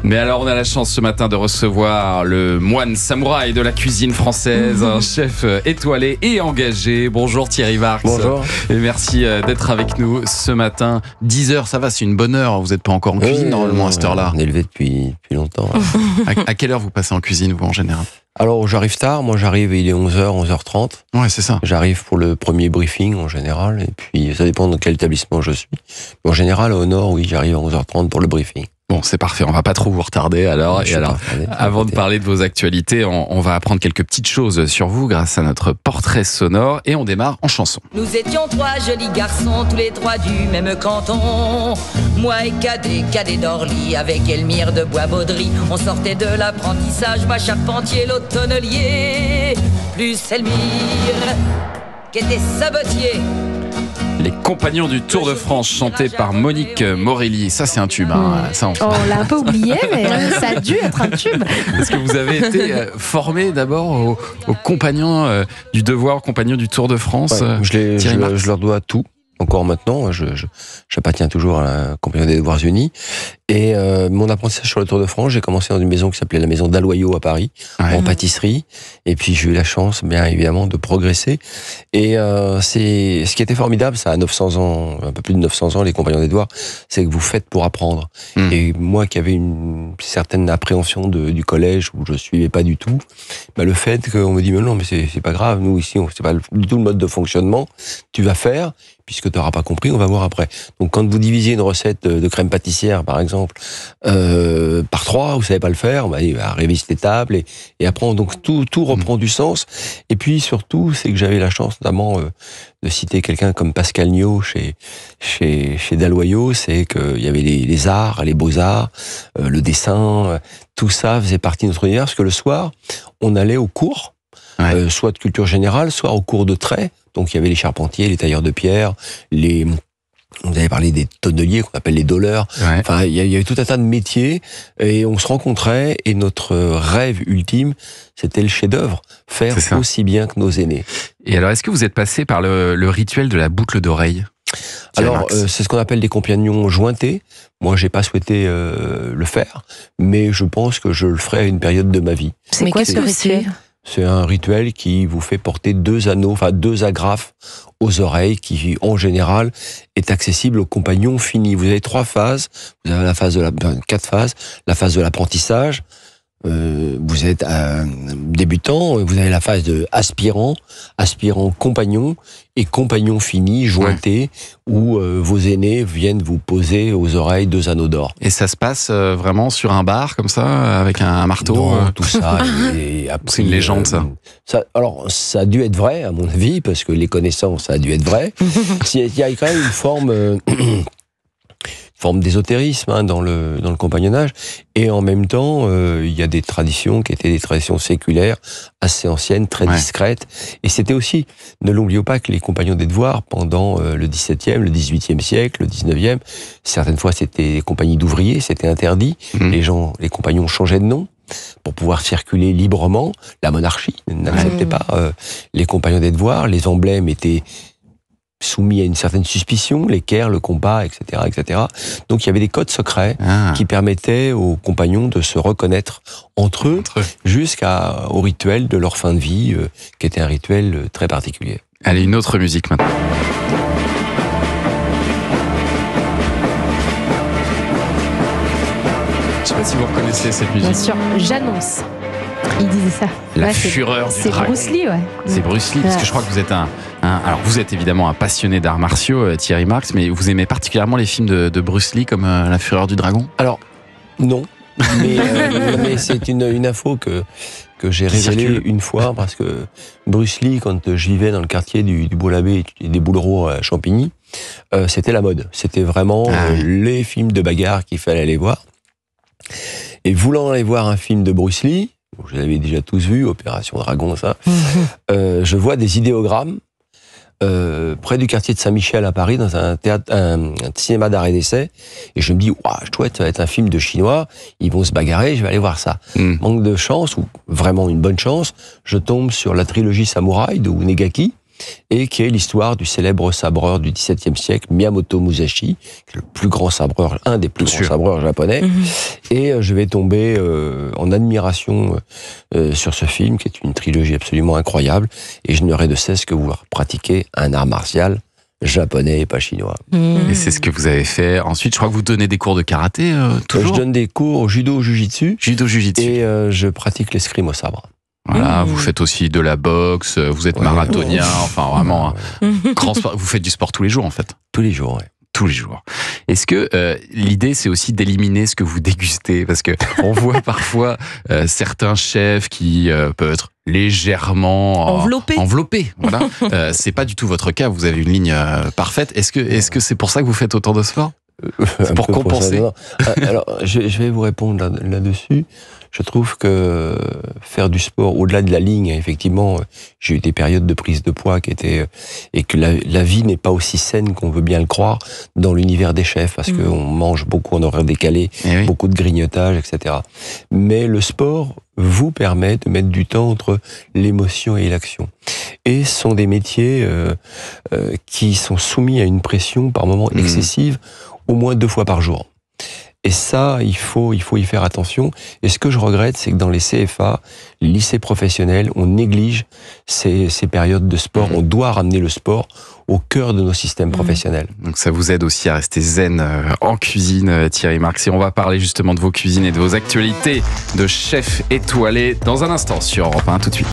Mais alors, on a la chance ce matin de recevoir le moine samouraï de la cuisine française, un chef étoilé et engagé. Bonjour Thierry Marx. Bonjour. Et merci d'être avec nous ce matin. 10h, ça va, c'est une bonne heure. Vous n'êtes pas encore en cuisine normalement à cette heure-là. On est levé depuis longtemps. À quelle heure vous passez en cuisine, vous, en général? Alors, j'arrive tard. Moi, j'arrive, il est 11h, 11h30. Ouais, c'est ça. J'arrive pour le premier briefing, en général. Et puis, ça dépend de quel établissement je suis. Mais en général, au Nord, oui, j'arrive à 11h30 pour le briefing. Bon, c'est parfait, on va pas trop vous retarder alors. Et alors, avant de parler de vos actualités, on va apprendre quelques petites choses sur vous grâce à notre portrait sonore et on démarre en chanson. Nous étions trois jolis garçons, tous les trois du même canton. Moi et Cadet d'Orly, avec Elmire de Bois-Baudry. On sortait de l'apprentissage, moi Charpentier, l'autre tonnelier. Plus Elmire, qui était sabotier. Les Compagnons du Tour de France, chantés par Monique Morelli. Ça, c'est un tube. Ça, on l'a un peu oublié, mais ça a dû être un tube. Est-ce que vous avez été formé d'abord aux compagnons du devoir, aux compagnons du Tour de France? Je leur dois tout. Encore maintenant, j'appartiens toujours à la Compagnie des Devoirs Unis. Et mon apprentissage sur le Tour de France, j'ai commencé dans une maison qui s'appelait la maison d'Aloyau à Paris, en pâtisserie. Et puis j'ai eu la chance, bien évidemment, de progresser. Et c'est ce qui était formidable, ça a 900 ans, un peu plus de 900 ans, les Compagnons des Devoirs, c'est que vous faites pour apprendre. Et moi qui avais une certaine appréhension du collège où je suivais pas du tout, le fait qu'on me dit mais non, mais c'est pas grave, nous ici, c'est pas du tout le mode de fonctionnement. Tu vas faire. Puisque tu n'auras pas compris, on va voir après. Donc, quand vous divisiez une recette de crème pâtissière, par exemple, par 3, vous savez pas le faire, on va réviser les tables et après, donc tout reprend du sens. Et puis, surtout, c'est que j'avais la chance, notamment, de citer quelqu'un comme Pascal Niot chez Dalloyau, c'est qu'il y avait les arts, les beaux-arts, le dessin, tout ça faisait partie de notre univers, parce que le soir, on allait au cours, soit de culture générale, soit au cours de trait. Donc, il y avait les charpentiers, les tailleurs de pierre, vous avez parlé des tonneliers qu'on appelle les doleurs. Ouais. Enfin, il y avait tout un tas de métiers et on se rencontrait et notre rêve ultime, c'était le chef-d'œuvre, faire aussi bien que nos aînés. Et alors, est-ce que vous êtes passé par le rituel de la boucle d'oreille? Alors, c'est ce qu'on appelle des compagnons jointés. Moi, j'ai pas souhaité le faire, mais je pense que je le ferai à une période de ma vie. C'est quoi ce rituel? C'est un rituel qui vous fait porter 2 anneaux, enfin 2 agrafes aux oreilles, qui en général est accessible aux compagnons finis. Vous avez 3 phases. Vous avez 4 phases. La phase de l'apprentissage. Vous êtes débutant. Vous avez la phase de aspirant compagnon et compagnon fini, jointé, où vos aînés viennent vous poser aux oreilles 2 anneaux d'or. Et ça se passe vraiment sur un bar comme ça, avec un marteau? Non, tout ça. C'est une légende, ça. Alors, ça a dû être vrai, à mon avis, parce que les connaissances, ça a dû être vrai. Il y a quand même une forme d'ésotérisme dans le compagnonnage, et en même temps il y a des traditions qui étaient des traditions séculaires assez anciennes, très discrètes, et c'était aussi, ne l'oublions pas, que les compagnons des devoirs pendant le XVIIe, le XVIIIe siècle, le XIXe, certaines fois c'était des compagnies d'ouvriers, c'était interdit, les compagnons changeaient de nom pour pouvoir circuler librement. La monarchie n'acceptait pas les compagnons des devoirs, les emblèmes étaient soumis à une certaine suspicion, l'équerre, le compas, etc., etc. Donc il y avait des codes secrets qui permettaient aux compagnons de se reconnaître entre eux. Jusqu'au rituel de leur fin de vie, qui était un rituel très particulier. Allez, une autre musique maintenant. Je ne sais pas si vous reconnaissez cette musique. Bien sûr, j'annonce. Il disait ça. La fureur du dragon. C'est Bruce Lee, C'est Bruce Lee, parce que je crois que vous êtes alors vous êtes évidemment un passionné d'arts martiaux, Thierry Marx, mais vous aimez particulièrement les films de Bruce Lee comme La fureur du dragon? Alors, non. Mais c'est une info que j'ai révélée une fois, parce que Bruce Lee, quand j'y vais dans le quartier du Beau-l'Abbé et des Boulereaux à Champigny, c'était la mode. C'était vraiment les films de bagarre qu'il fallait aller voir. Et voulant aller voir un film de Bruce Lee, je l'avais déjà tous vu, Opération Dragon, ça, je vois des idéogrammes près du quartier de Saint-Michel à Paris, dans un cinéma d'art et d'essai, et je me dis, waouh, chouette, ça va être un film de Chinois, ils vont se bagarrer, je vais aller voir ça. Manque de chance, ou vraiment une bonne chance, je tombe sur la trilogie Samouraï de Negaki, et qui est l'histoire du célèbre sabreur du XVIIe siècle, Miyamoto Musashi, qui est le plus grand sabreur, un des plus grands sabreurs japonais. Et je vais tomber en admiration sur ce film, qui est une trilogie absolument incroyable, et je n'aurai de cesse que vouloir pratiquer un art martial japonais et pas chinois. Et c'est ce que vous avez fait. Ensuite, je crois que vous donnez des cours de karaté, toujours. Je donne des cours au judo, au jujitsu. Et je pratique l'escrime au sabre. Voilà, vous faites aussi de la boxe, vous êtes marathonien, enfin vraiment, grand sport. Vous faites du sport tous les jours, en fait. Tous les jours, oui. Tous les jours. Est-ce que l'idée, c'est aussi d'éliminer ce que vous dégustez? Parce que on voit parfois certains chefs qui peuvent être légèrement enveloppés. Voilà. C'est pas du tout votre cas. Vous avez une ligne parfaite. Est-ce que c'est pour ça que vous faites autant de sport? Pour compenser. Alors, je vais vous répondre là-dessus. Je trouve que faire du sport, au-delà de la ligne, effectivement, j'ai eu des périodes de prise de poids qui étaient, et que la vie n'est pas aussi saine qu'on veut bien le croire dans l'univers des chefs, parce qu'on mange beaucoup en horaire décalé, beaucoup de grignotage, etc. Mais le sport vous permet de mettre du temps entre l'émotion et l'action. Et ce sont des métiers qui sont soumis à une pression par moments excessive, au moins 2 fois par jour. Et ça, il faut y faire attention. Et ce que je regrette, c'est que dans les CFA, les lycées professionnels, on néglige ces périodes de sport. On doit ramener le sport au cœur de nos systèmes professionnels. Donc ça vous aide aussi à rester zen en cuisine, Thierry Marx. Et on va parler justement de vos cuisines et de vos actualités de chef étoilé dans un instant sur Europe 1. Tout de suite.